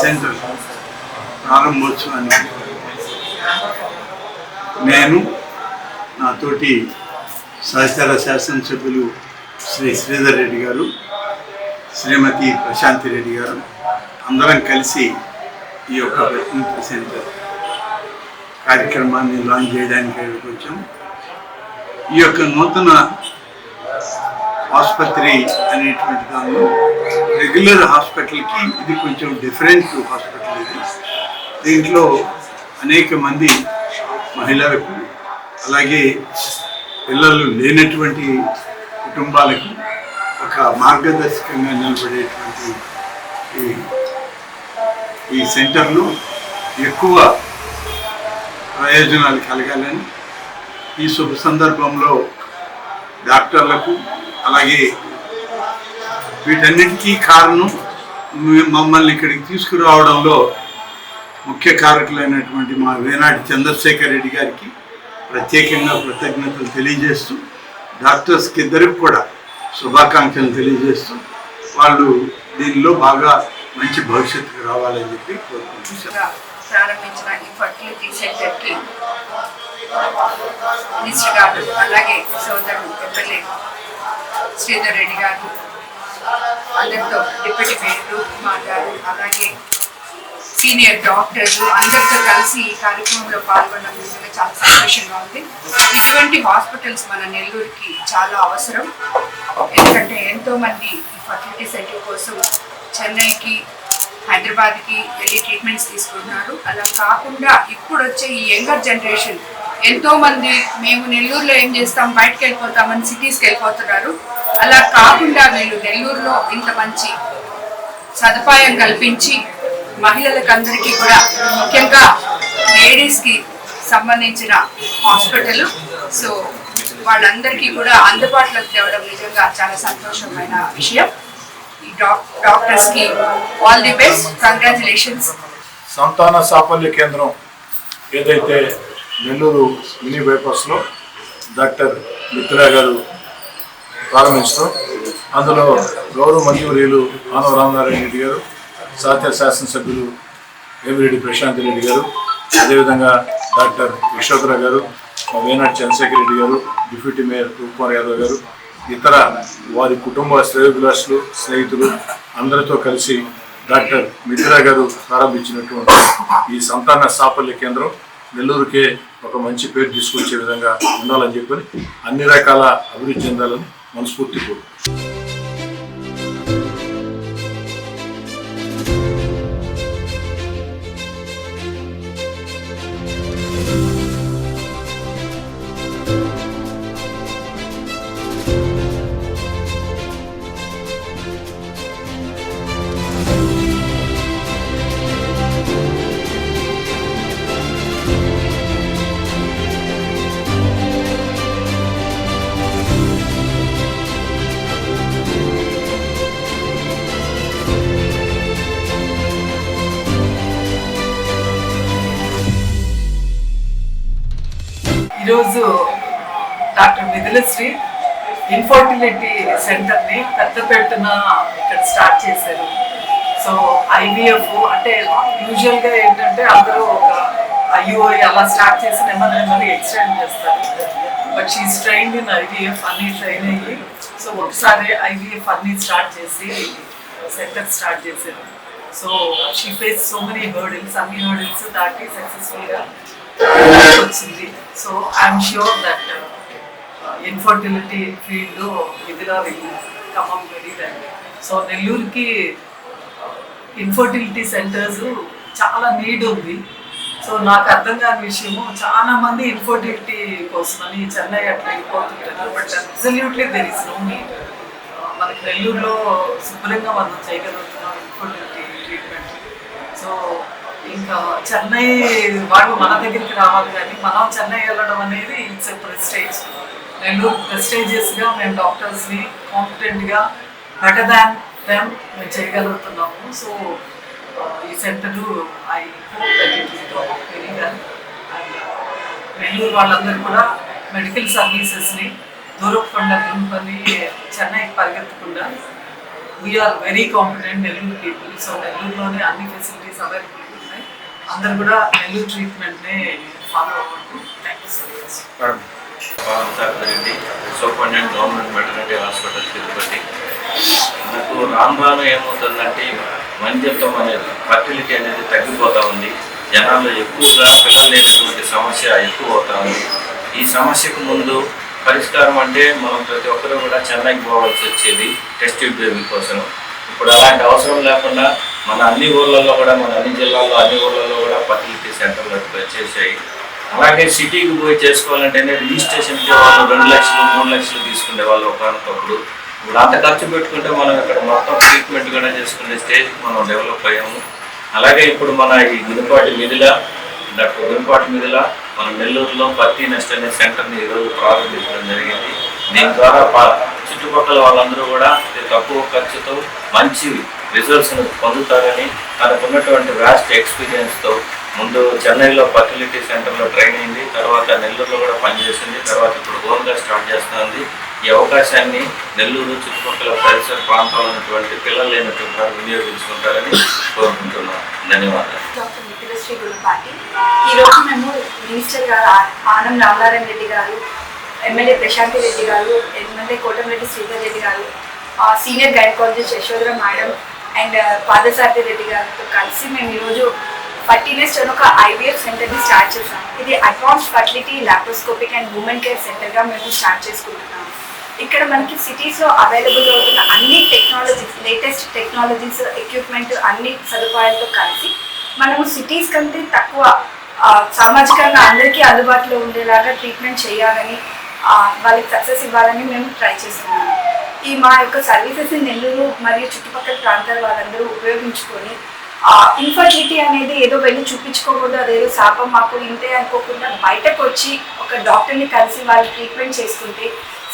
Centre ప్రారంభోత్సవానికి నేను నాతోటి సహచర శాసనసభ్యులు శ్రీ శ్రీధర్ రెడ్డి గారు, శ్రీమతి ప్రశాంతి రెడ్డి గారు అందరం కలిసి ఈ యొక్క వెటర్నరీ సెంటర్ కార్యక్రమాన్ని లాంచ్ చేయడానికి వచ్చాం. ఈ యొక్క నూతన ఆసుపత్రి అనేటువంటి దానిలో రెగ్యులర్ హాస్పిటల్కి ఇది కొంచెం డిఫరెంట్ హాస్పిటల్. ఇది దీంట్లో అనేక మంది మహిళలకు అలాగే పిల్లలు లేనటువంటి కుటుంబాలకు ఒక మార్గదర్శకంగా నిలబడేటువంటి ఈ సెంటర్లో ఎక్కువ ప్రయోజనాలు కలగాలని ఈ శుభ సందర్భంలో డాక్టర్లకు అలాగే వీటన్నిటికీ కారణం మమ్మల్ని ఇక్కడికి తీసుకురావడంలో ముఖ్య కారకులైనటువంటి మా వేనాటి చంద్రశేఖర్ రెడ్డి గారికి ప్రత్యేకంగా కృతజ్ఞతలు తెలియజేస్తూ డాక్టర్స్కి ఇద్దరికి కూడా శుభాకాంక్షలు తెలియజేస్తూ వాళ్ళు దీనిలో బాగా మంచి భవిష్యత్తుకు రావాలని చెప్పి కోరుకుంటున్నాను. ప్రారంభించిన ఈ ఫర్టిలిటీ సెంటర్కి మినిస్టర్ గారు అలాగే సోదరుడు ఎమ్మెల్యే శ్రీధర్ రెడ్డి గారు అందరితో డిప్యూటీ మేయర్ కుమార్ గారు అలాగే సీనియర్ డాక్టర్స్ అందరితో కలిసి ఈ కార్యక్రమంలో పాల్గొనడం నిజంగా చాలా సంతోషంగా ఉంది. ఇటువంటి హాస్పిటల్స్ మన నెల్లూరుకి చాలా అవసరం. ఎందుకంటే ఎంతోమంది ఈ ఫర్టిలిటీ సెంటర్ కోసం చెన్నైకి హైదరాబాద్కి వెళ్ళి ట్రీట్మెంట్స్ తీసుకుంటున్నారు. అలా కాకుండా ఇప్పుడు వచ్చే ఈ యంగర్ జనరేషన్ ఎంతోమంది మేము నెల్లూరులో ఏం చేస్తాం బయటకు వెళ్ళిపోతామని సిటీస్కి వెళ్ళిపోతున్నారు. అలా కాకుండా వీళ్ళు నెల్లూరులో ఇంత మంచి సదుపాయం కల్పించి మహిళలకు అందరికీ కూడా ముఖ్యంగా లేడీస్కి సంబంధించిన హాస్పిటల్, సో వాళ్ళందరికీ కూడా అందుబాటులోకి తేవడం నిజంగా చాలా సంతోషమైన విషయం. ఈ డాక్టర్స్కి ఆల్ ది బెస్ట్, కంగ్రాచులేషన్స్. సంతాన సాఫల్య కేంద్రం ఏదైతే నెల్లూరు మినీ బైపాస్లో డాక్టర్ మిత్రా గారు ప్రారంభించడం, అందులో గౌరవ మంత్రివర్యులు ఆనవ రామనారాయణ రెడ్డి గారు, సహచర శాసనసభ్యులు వేమిరెడ్డి ప్రశాంతి రెడ్డి గారు, అదేవిధంగా డాక్టర్ యశోధర గారు, వేనాటి చంద్రశేఖర్ రెడ్డి గారు, డిప్యూటీ మేయర్ కుమార్ యాదవ్ గారు, ఇతర వారి కుటుంబ శ్రేయోభిలాషులు స్నేహితులు అందరితో కలిసి డాక్టర్ మిత్రా గారు ప్రారంభించినటువంటి ఈ సంతాన సాఫల్య కేంద్రం నెల్లూరుకే ఒక మంచి పేరు తీసుకొచ్చే విధంగా ఉండాలని చెప్పని అన్ని రకాల అభివృద్ధి చెందాలని మనస్ఫూర్తి కోరుకుంటున్నాను. ఈరోజు డాక్టర్ మిథిలశ్రీ ఇన్ఫర్టిలిటీ సెంటర్ని పెద్దపెట్టున ఇక్కడ స్టార్ట్ చేశారు. సో ఐవీఎఫ్ అంటే యూజువల్గా ఏంటంటే అందరూ ఒక ఐఓఐ అలా స్టార్ట్ చేసి నెమ్మది ఎక్స్టెండ్ చేస్తారు. But she's trained in IVF, అన్ని ట్రైన్ అయ్యి సో ఒకసారి ఐవీఎఫ్ అన్ని స్టార్ట్ చేసి సెంటర్ స్టార్ట్ చేశారు. So she face so many hurdles, అన్ని హర్డిల్స్ దాటి సక్సెస్ఫుల్గా వచ్చింది. So I'm sure that infertility field ఇదిలా come up very well. So నెల్లూరుకి ఇన్ఫర్టిలిటీ సెంటర్స్ చాలా నీడ్ ఉంది. సో నాకు అర్థం కాని విషయము, చాలా మంది ఇన్ఫర్టిలిటీ కోసమని చెన్నై అట్లా వెళ్ళిపోతుంటారు. But absolutely there is no need. మనకి నెల్లూరులో శుభ్రంగా మనం చేయగలుగుతున్నాం ఇన్ఫర్టిలిటీ ట్రీట్మెంట్. సో ఇంకా చెన్నై వాళ్ళు మన దగ్గరికి రావాలి, కానీ మనం చెన్నై వెళ్ళడం అనేది ఇట్స్ ఎ ప్రెస్టేజ్. నెల్లూరు ప్రెస్టేజియస్గా మేము డాక్టర్స్ని కాంపిటెంట్గా బెటర్ దాన్ దెమ్ మేము చేయగలుగుతున్నాము. సో ఈ centre I hope that it will go very well. And Nellore వాళ్ళందరూ కూడా మెడికల్ సర్వీసెస్ని దూరకుండా నింపని చెన్నైకి పరిగెత్తకుండా we're very competent Nellore people. So నెల్లూరులోనే అన్ని ఫెసిలిటీస్ ఫెసిలిటీస్ అవైలబుల్ ఉన్నాయి. అందరు కూడా నెల్లూరు ట్రీట్మెంట్ని ఫాలో అవ్వండి. Thank you so much. Reddy, superintendent government maternity hospital Tirupati. నాకు రాను రాను ఏమవుతుందంటే మంజత్వం అనేది ఫర్టిలిటీ అనేది తగ్గిపోతూ ఉంది. జనాల్లో ఎక్కువగా పిల్లలు లేనటువంటి సమస్య ఎక్కువ అవుతా ఉంది. ఈ సమస్యకు ముందు పరిష్కారం అంటే మనం ప్రతి ఒక్కరూ కూడా చెన్నైకి పోవాల్సి వచ్చేది టెస్ట్ ట్యూబ్ బేబీ కోసం. ఇప్పుడు అలాంటి అవసరం లేకుండా మన అన్ని ఊర్లలో కూడా, మన అన్ని జిల్లాల్లో అన్ని ఊర్లలో కూడా ఫర్టిలిటీ సెంటర్లు వచ్చేసాయి. అలాగే సిటీకి పోయి చేసుకోవాలంటేనే రిజిస్ట్రేషన్కి వాళ్ళు 2 లక్షలు 3 లక్షలు తీసుకునే వాళ్ళు ఒకనొకప్పుడు. ఇప్పుడు అంత ఖర్చు పెట్టుకుంటే మనం ఇక్కడ మొత్తం ట్రీట్మెంట్ కూడా చేసుకునే స్టేజ్కి మనం డెవలప్ అయ్యాము. అలాగే ఇప్పుడు మన ఈ గుడిపాటి మిథిల, డాక్టర్ గుడిపాటి మిథిల మన నెల్లూరులో పత్తి నెస్ట్ అనే సెంటర్ని ఈరోజు ప్రారంభించడం జరిగింది. దీని ద్వారా చుట్టుపక్కల వాళ్ళందరూ కూడా తక్కువ ఖర్చుతో మంచి రిజల్ట్స్ను పొందుతారని తనకున్నటువంటి వ్యాస్ట్ ఎక్స్పీరియన్స్తో ముందు చెన్నైలో ఫర్టిలిటీ సెంటర్లో ట్రైన్ అయింది, తర్వాత నెల్లూరులో కూడా పనిచేసింది, తర్వాత ఇప్పుడు హోమ్గా స్టార్ట్ చేస్తుంది. ఈ అవకాశాన్ని నెల్లూరు చుట్టుపక్కల పరిసర ప్రాంతాల్లో ఉన్నటువంటి పిల్లలు లేనటువంటి వారు వినియోగించుకుంటారని కోరుకుంటున్నాను. ధన్యవాదాలు. డాక్టర్ మిథిల శ్రీ గుడిపాటి. ఈరోజు మేము మినిస్టర్ గారు ఆనం రామనారాయణ రెడ్డి గారు, ఎమ్మెల్యే ప్రశాంతి రెడ్డి గారు, ఎమ్మెల్యే కోటమిరెడ్డి శ్రీధర్ రెడ్డి గారు, senior gynaecologist Yashodhara madam and Padasarathi Reddy గారితో కలిసి మేము ఈరోజు ఫర్టినెస్ట్ అని ఒక IVF సెంటర్ని స్టార్ట్ చేసాం. ఇది advance fertility laparoscopic and women care సెంటర్గా మేము స్టార్ట్ చేసుకుంటున్నాము. ఇక్కడ మనకి సిటీస్లో అవైలబుల్ అవుతున్న అన్ని టెక్నాలజీస్, లేటెస్ట్ టెక్నాలజీస్, ఎక్విప్మెంట్, అన్ని సదుపాయాలతో కలిసి మనము సిటీస్ కంటే తక్కువ సామాజికంగా అందరికీ అందుబాటులో ఉండేలాగా ట్రీట్మెంట్ చేయాలని, వాళ్ళకి సక్సెస్ ఇవ్వాలని మేము ట్రై చేస్తున్నాము. ఈ మా యొక్క సర్వీసెస్ని నెల్లూరు మరియు చుట్టుపక్కల ప్రాంతాల వాళ్ళందరూ ఉపయోగించుకొని ఇన్ఫర్టిలిటీ అనేది ఏదో వెళ్ళి చూపించుకోకూడదు, అదేదో శాపం మాకు ఇంతే అనుకోకుండా బయటకు వచ్చి ఒక డాక్టర్ని కలిసి వాళ్ళు ట్రీట్మెంట్ చేసుకుంటే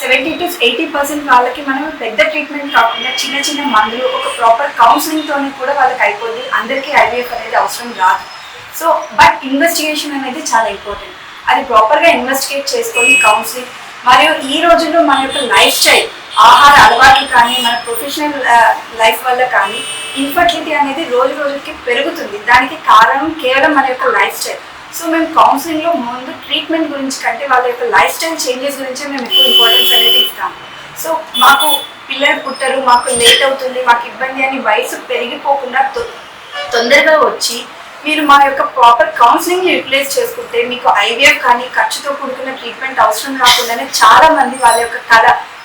70 to 80% వాళ్ళకి మనం పెద్ద ట్రీట్మెంట్ కాకుండా చిన్న చిన్న మందులు, ఒక ప్రాపర్ కౌన్సిలింగ్తోనే కూడా వాళ్ళకి అయిపోద్ది. అందరికీ IVF అనేది అవసరం రాదు. సో బట్ ఇన్వెస్టిగేషన్ అనేది చాలా ఇంపార్టెంట్. అది ప్రాపర్గా ఇన్వెస్టిగేట్ చేసుకొని కౌన్సిలింగ్, మరియు ఈ రోజుల్లో మన యొక్క లైఫ్ స్టైల్, ఆహార అలవాట్లు కానీ, మన ప్రొఫెషనల్ లైఫ్ వల్ల కానీ ఇన్ఫర్టిలిటీ అనేది రోజు రోజుకి పెరుగుతుంది. దానికి కారణం కేవలం మన యొక్క లైఫ్ స్టైల్. సో మేము కౌన్సిలింగ్లో ముందు ట్రీట్మెంట్ గురించి కంటే వాళ్ళ యొక్క లైఫ్ స్టైల్ చేంజెస్ గురించే మేము ఎక్కువ ఇంపార్టెన్స్ అనేది ఇస్తాము. సో మాకు పిల్లలు పుట్టరు, మాకు లేట్ అవుతుంది, మాకు ఇబ్బంది అని వయసు పెరిగిపోకుండా తొందరగా వచ్చి మీరు మా యొక్క ప్రాపర్ కౌన్సిలింగ్ యూటిలైజ్ చేసుకుంటే మీకు IVF కానీ ఖర్చుతో కూడుకున్న ట్రీట్మెంట్ అవసరం రాకుండానే చాలా మంది వాళ్ళ యొక్క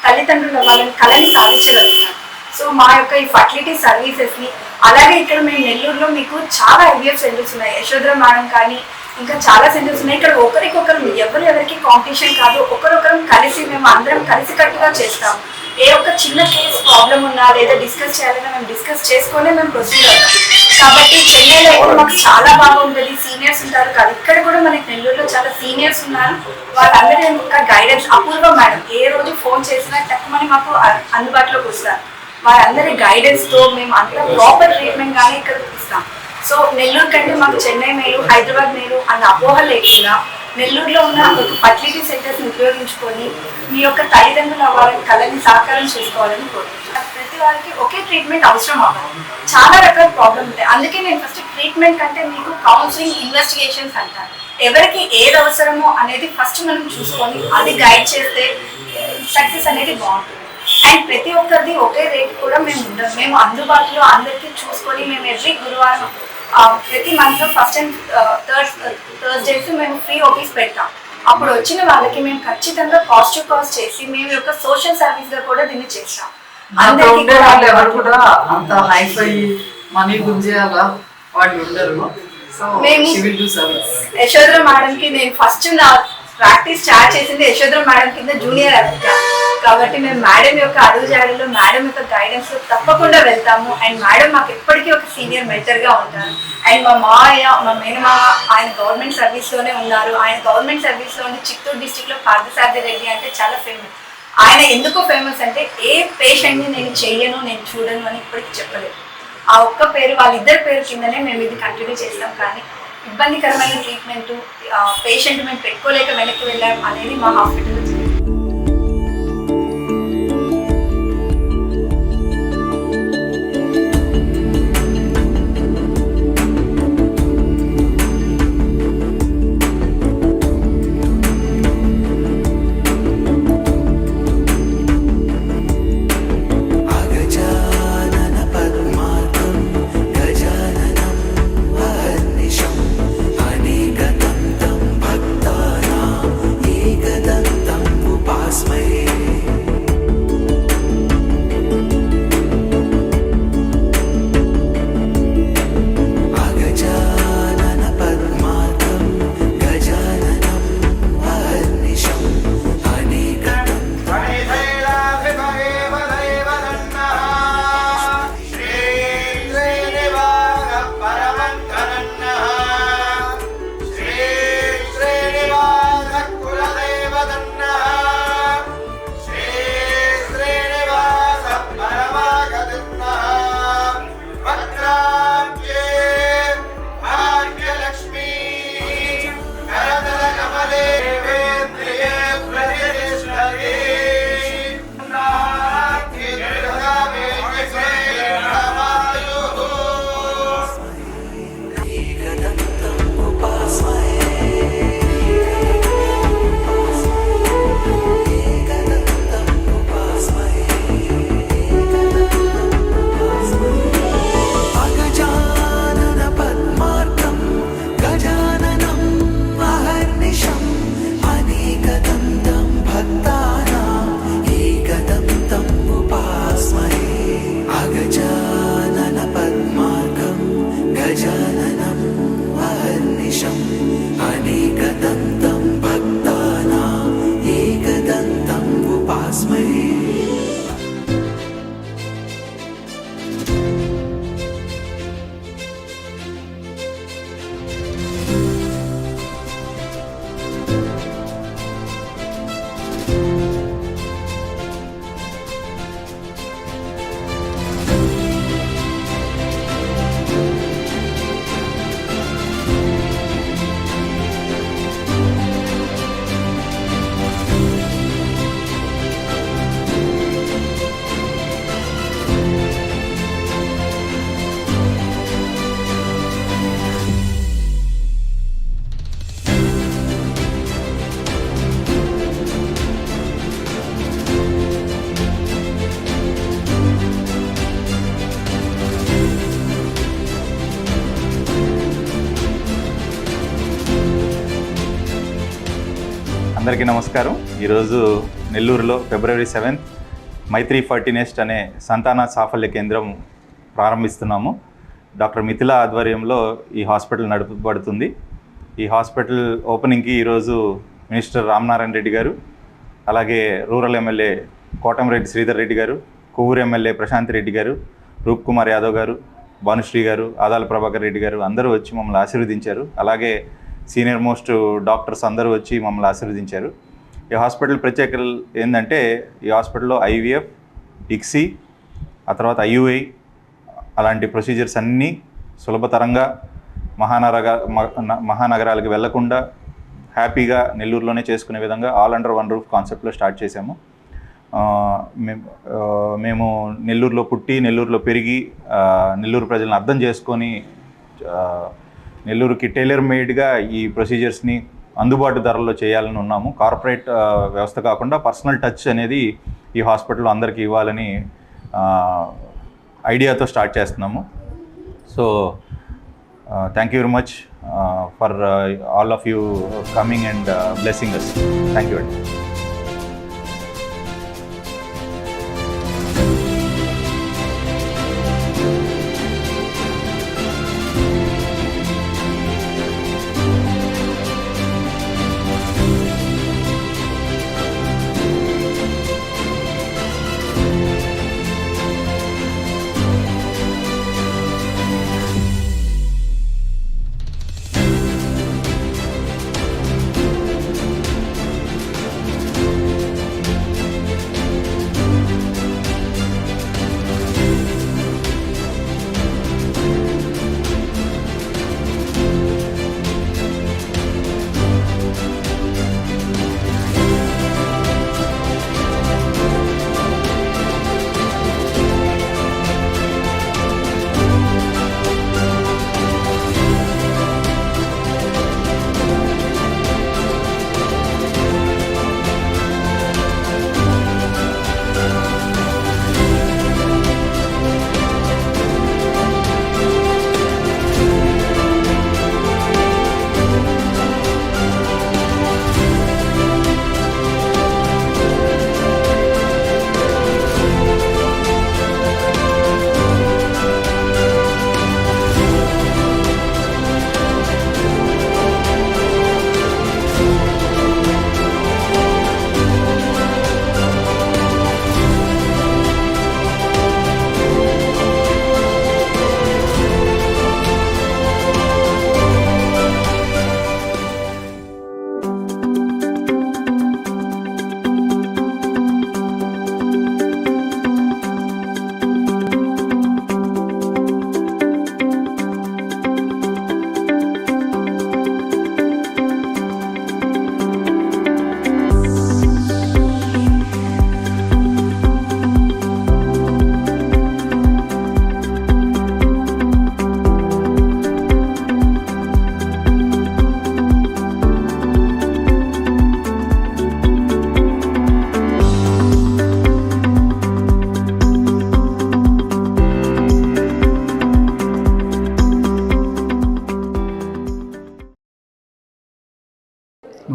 తల్లిదండ్రుల వాళ్ళని కళని సాధించగలుగుతారు. సో మా యొక్క ఈ ఫర్టిలిటీ సర్వీసెస్ని, అలాగే ఇక్కడ మేము నెల్లూరులో మీకు చాలా IVF సెంటర్స్ ఉన్నాయి. యశోధర మేడం కానీ ఇంకా చాలా సెంటర్స్ ఉన్నాయి. ఇక్కడ ఒకరికొకరు ఎవరికి కాంపిటీషన్ కాదు, ఒకరొకరం కలిసి మేము అందరం కలిసికట్టుగా చేస్తాము. ఏ ఒక్క చిన్న కేసు ప్రాబ్లం ఉన్నా లేదా డిస్కస్ చేయాలన్నా మేము డిస్కస్ చేసుకొని మేము ప్రొసీడ్ అవుతాం. కాబట్టి చెన్నైలో అయితే మాకు చాలా బాగుంటుంది, సీనియర్స్ ఉంటారు కాదు, ఇక్కడ కూడా మనకి నెల్లూరులో చాలా సీనియర్స్ ఉన్నారు. వాళ్ళందరి యొక్క గైడెన్స్, అపూర్వ మేడం ఏ రోజు ఫోన్ చేసినా తక్కువని మాకు అందుబాటులోకి వస్తారు. వాళ్ళందరి గైడెన్స్తో మేము అంతా ప్రాపర్ ట్రీట్మెంట్ కానీ ఇక్కడ ఇస్తాం. సో నెల్లూరు కంటే మాకు చెన్నై మేలు, హైదరాబాద్ మేలు అన్న అపోహ లేకుండా నెల్లూరులో ఉన్న ఒక ఫర్టిలిటీ సెంటర్స్ని ఉపయోగించుకొని మీ యొక్క తల్లిదండ్రులు అవ్వాలని, కళని సాకారం చేసుకోవాలని కోరుకుంటున్నాను. ప్రతి వారికి ఒకే ట్రీట్మెంట్ అవసరం అవ్వాలి, చాలా రకాల ప్రాబ్లమ్ ఉంటాయి. అందుకే నేను ఫస్ట్ ట్రీట్మెంట్ కంటే మీకు కౌన్సిలింగ్, ఇన్వెస్టిగేషన్స్ అంటాను. ఎవరికి ఏది అవసరమో అనేది ఫస్ట్ మనం చూసుకొని అది గైడ్ చేస్తే సక్సెస్ అనేది బాగుంటుంది. అండ్ ప్రతి ఒక్కరిది ఒకే రేట్ కూడా మేము ఉండదు. మేము అందుబాటులో అందరికీ చూసుకొని మేము ఎవ్రీ గురువారం ప్రతి మంత్లో ఫస్ట్ అండ్ థర్స్డేస్ మేము ఫ్రీ ఓపీస్ పెడతాం. అప్పుడు వచ్చిన వాళ్ళకి మేము ఖచ్చితంగా కాస్ట్ టు కాస్ట్ చేసి మేము యొక్క సోషల్ సర్వీస్గా కూడా దీన్ని చేస్తాం. అందరికీ వాళ్ళు ఎవరు కూడా అంత హైఫై మనీ గుంజేయాలా వాళ్ళు ఉండరు. సో యశోధర మేడంకి నేను ఫస్ట్ నా ప్రాక్టీస్ స్టార్ట్ చేసింది యశోధర మేడం కింద జూనియర్ అసిస్టెంట్. కాబట్టి మేము మేడం యొక్క అడుగుజాడలో, మేడం యొక్క గైడెన్స్ లో తప్పకుండా వెళ్తాము. అండ్ మేడం మాకు ఎప్పటికీ ఒక సీనియర్ మెంటర్గా ఉంటారు. అండ్ మా మాయ, మా మేనమామ ఆయన గవర్నమెంట్ సర్వీస్లోనే ఉన్నారు. ఆయన గవర్నమెంట్ సర్వీస్లో ఉండి చిత్తూరు డిస్టిక్లో పార్థసారథి రెడ్డి అంటే చాలా ఫేమస్. ఆయన ఎందుకు ఫేమస్ అంటే ఏ పేషెంట్ని నేను చెయ్యను, నేను చూడను అని ఇప్పటికీ చెప్పలేదు. ఆ ఒక్క పేరు, వాళ్ళిద్దరి పేరు కిందనే మేము ఇది కంటిన్యూ చేస్తాం. కానీ ఇబ్బందికరమైన ట్రీట్మెంట్ పేషెంట్ మేము పెట్టుకోలేక వెనక్కి వెళ్ళాం అనేది మా హాస్పిటల్లో జరిగింది. एकदन्तं भक्तानाम् एकदन्तम् उपास्महे। అందరికీ నమస్కారం. ఈరోజు నెల్లూరులో ఫిబ్రవరి 7th మైత్రి ఫర్టినెస్ట్ అనే సంతాన సాఫల్య కేంద్రం ప్రారంభిస్తున్నాము. డాక్టర్ మిథిల ఆధ్వర్యంలో ఈ హాస్పిటల్ నడపబడుతుంది. ఈ హాస్పిటల్ ఓపెనింగ్కి ఈరోజు మినిస్టర్ రామనారాయణ రెడ్డి గారు, అలాగే రూరల్ ఎమ్మెల్యే కోటమిరెడ్డి శ్రీధర్ రెడ్డి గారు, కొవ్వూరు ఎమ్మెల్యే ప్రశాంత్ రెడ్డి గారు, రూప్ కుమార్ యాదవ్ గారు, భానుశ్రీ గారు, ఆదాల ప్రభాకర్ రెడ్డి గారు అందరూ వచ్చి మమ్మల్ని ఆశీర్వదించారు. అలాగే సీనియర్ మోస్ట్ డాక్టర్స్ అందరూ వచ్చి మమ్మల్ని ఆశీర్వదించారు. ఈ హాస్పిటల్ ప్రత్యేకతలు ఏంటంటే ఈ హాస్పిటల్లో ఐవీఎఫ్, ఇక్సీ, ఆ తర్వాత ఐయుఐ అలాంటి ప్రొసీజర్స్ అన్నీ సులభతరంగా మహానగరాలకు వెళ్లకుండా హ్యాపీగా నెల్లూరులోనే చేసుకునే విధంగా ఆల్ అండర్ వన్ రూఫ్ కాన్సెప్ట్లో స్టార్ట్ చేశాము. మేము నెల్లూరులో పుట్టి నెల్లూరులో పెరిగి నెల్లూరు ప్రజలను అర్థం చేసుకొని నెల్లూరుకి టైలర్ మేడ్గా ఈ ప్రొసీజర్స్ని అందుబాటు ధరల్లో చేయాలని ఉన్నాము. కార్పొరేట్ వ్యవస్థ కాకుండా పర్సనల్ టచ్ అనేది ఈ హాస్పిటల్లో అందరికీ ఇవ్వాలని ఐడియాతో స్టార్ట్ చేస్తున్నాము. So thank you very much for all of you coming and blessing us. Thank you అండి.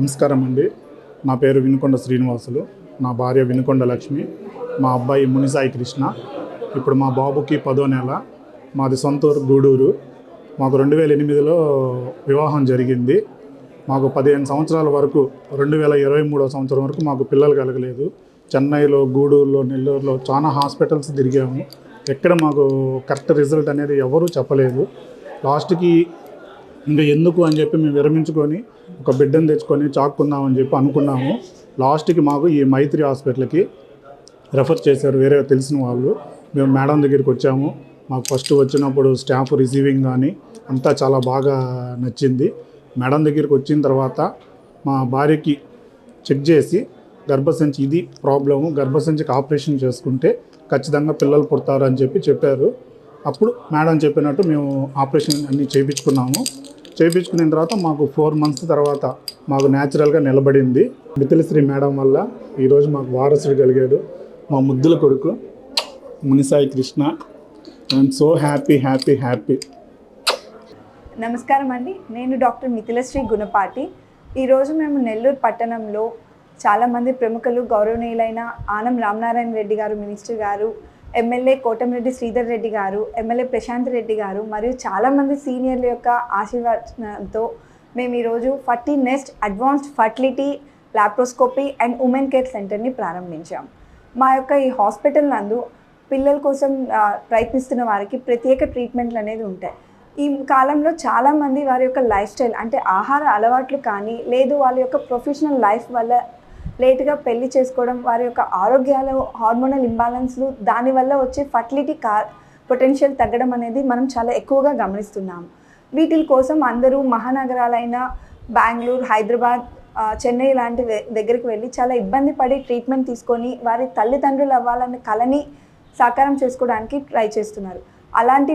నమస్కారం అండి. నా పేరు వినుకొండ శ్రీనివాసులు, నా భార్య వినుకొండ లక్ష్మి, మా అబ్బాయి మునిసాయి కృష్ణ. ఇప్పుడు మా బాబుకి 10వ నెల. మాది సొంతూరు గూడూరు. మాకు 2008లో వివాహం జరిగింది. మాకు 15 సంవత్సరాల వరకు 2023 సంవత్సరం వరకు మాకు పిల్లలు కలగలేదు. చెన్నైలో, గూడూరులో, నెల్లూరులో చాలా హాస్పిటల్స్ తిరిగాము. ఎక్కడ మాకు కరెక్ట్ రిజల్ట్ అనేది ఎవరూ చెప్పలేదు. లాస్ట్కి ఇంకా ఎందుకు అని చెప్పి మేము విరమించుకొని ఒక బిడ్డను తెచ్చుకొని చాక్కుందామని చెప్పి అనుకున్నాము. లాస్ట్కి మాకు ఈ మైత్రి హాస్పిటల్కి రెఫర్ చేశారు వేరే తెలిసిన వాళ్ళు. మేము మేడం దగ్గరికి వచ్చాము. మాకు ఫస్ట్ వచ్చినప్పుడు స్టాఫ్ రిసీవింగ్ కానీ అంతా చాలా బాగా నచ్చింది. మేడం దగ్గరికి వచ్చిన తర్వాత మా భార్యకి చెక్ చేసి గర్భసంచి ఇది ప్రాబ్లము, గర్భసంచికి ఆపరేషన్ చేసుకుంటే ఖచ్చితంగా పిల్లలు పుడతారు అని చెప్పారు. అప్పుడు మేడం చెప్పినట్టు మేము ఆపరేషన్ అన్నీ చేయించుకున్నాము. చేయించుకున్న తర్వాత మాకు 4 మంత్స్ తర్వాత మాకు న్యాచురల్గా నిలబడింది. మిథిలశ్రీ మేడం వల్ల ఈరోజు మాకు వారసుడు కలిగాడు, మా ముద్దుల కొడుకు Munisai Krishna. I'm so happy happy happy. నమస్కారం అండి, నేను డాక్టర్ మిథిలశ్రీ గుణపాటి. ఈరోజు మేము నెల్లూరు పట్టణంలో చాలామంది ప్రముఖులు, గౌరవనీయులైన ఆనం రామనారాయణ రెడ్డి గారు మినిస్టర్ గారు, ఎమ్మెల్యే కోటమిరెడ్డి శ్రీధర్ రెడ్డి గారు, ఎమ్మెల్యే ప్రశాంత్ రెడ్డి గారు మరియు చాలామంది సీనియర్ల యొక్క ఆశీర్వాదంతో మేము ఈరోజు 40 Nest advanced fertility laparoscopy and women care సెంటర్ని ప్రారంభించాం. మా యొక్క ఈ హాస్పిటల్ నందు పిల్లల కోసం ప్రయత్నిస్తున్న వారికి ప్రత్యేక ట్రీట్మెంట్లు అనేది ఉంటాయి. ఈ కాలంలో చాలామంది వారి యొక్క లైఫ్ స్టైల్ అంటే ఆహార అలవాట్లు కానీ, లేదు వాళ్ళ యొక్క ప్రొఫెషనల్ లైఫ్ వల్ల లేట్గా పెళ్లి చేసుకోవడం, వారి యొక్క ఆరోగ్యాలు, హార్మోనల్ ఇంబ్యాలెన్స్లు, దానివల్ల వచ్చే ఫర్టిలిటీ పొటెన్షియల్ తగ్గడం అనేది మనం చాలా ఎక్కువగా గమనిస్తున్నాము. వీటి కోసం అందరూ మహానగరాలైన బెంగళూరు, హైదరాబాద్, చెన్నై లాంటి దగ్గరికి వెళ్ళి చాలా ఇబ్బంది పడి ట్రీట్మెంట్ తీసుకొని వారి తల్లిదండ్రులు అవ్వాలన్న కళని సాకారం చేసుకోవడానికి ట్రై చేస్తున్నారు. అలాంటి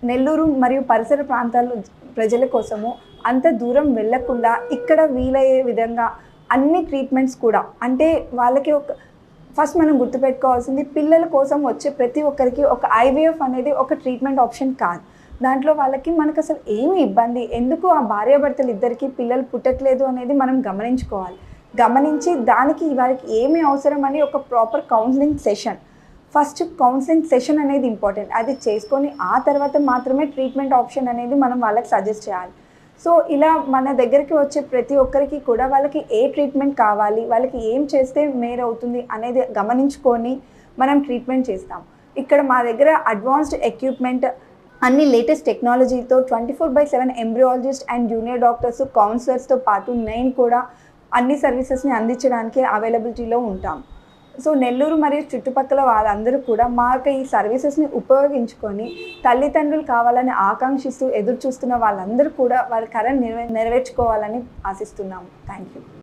నెల్లూరు మరియు పరిసర ప్రాంతాల ప్రజల కోసము అంత దూరం వెళ్ళకుండా ఇక్కడ వీలయ్యే విధంగా అన్ని ట్రీట్మెంట్స్ కూడా, అంటే వాళ్ళకి ఫస్ట్ మనం గుర్తుపెట్టుకోవాల్సింది, పిల్లల కోసం వచ్చే ప్రతి ఒక్కరికి ఒక IVF అనేది ఒక ట్రీట్మెంట్ ఆప్షన్ కాదు. దాంట్లో వాళ్ళకి మనకు అసలు ఏమి ఇబ్బంది, ఎందుకు ఆ భార్యాభర్తలు ఇద్దరికి పిల్లలు పుట్టట్లేదు అనేది మనం గమనించుకోవాలి. గమనించి దానికి వారికి ఏమి అవసరం అని ఒక proper counselling session, first counselling session అనేది ఇంపార్టెంట్. అది చేసుకొని ఆ తర్వాత మాత్రమే ట్రీట్మెంట్ ఆప్షన్ అనేది మనం వాళ్ళకి సజెస్ట్ చేయాలి. సో ఇలా మన దగ్గరికి వచ్చే ప్రతి ఒక్కరికి కూడా వాళ్ళకి ఏ ట్రీట్మెంట్ కావాలి, వాళ్ళకి ఏం చేస్తే మేలు అవుతుంది అనేది గమనించుకొని మనం ట్రీట్మెంట్ చేస్తాం. ఇక్కడ మా దగ్గర అడ్వాన్స్డ్ ఎక్విప్మెంట్, అన్ని లేటెస్ట్ టెక్నాలజీతో 24/7 ఎంబ్రియాలజిస్ట్ అండ్ జూనియర్ డాక్టర్స్, కౌన్సిలర్స్తో పాటు నేను కూడా అన్ని సర్వీసెస్ని అందించడానికి అవైలబిలిటీలో ఉంటాం. సో నెల్లూరు మరియు చుట్టుపక్కల వాళ్ళందరూ కూడా మా యొక్క ఈ సర్వీసెస్ని ఉపయోగించుకొని తల్లిదండ్రులు కావాలని ఆకాంక్షిస్తూ ఎదురు చూస్తున్న వాళ్ళందరూ కూడా వారి కళను నెరవేర్చుకోవాలని ఆశిస్తున్నాము. Thank you.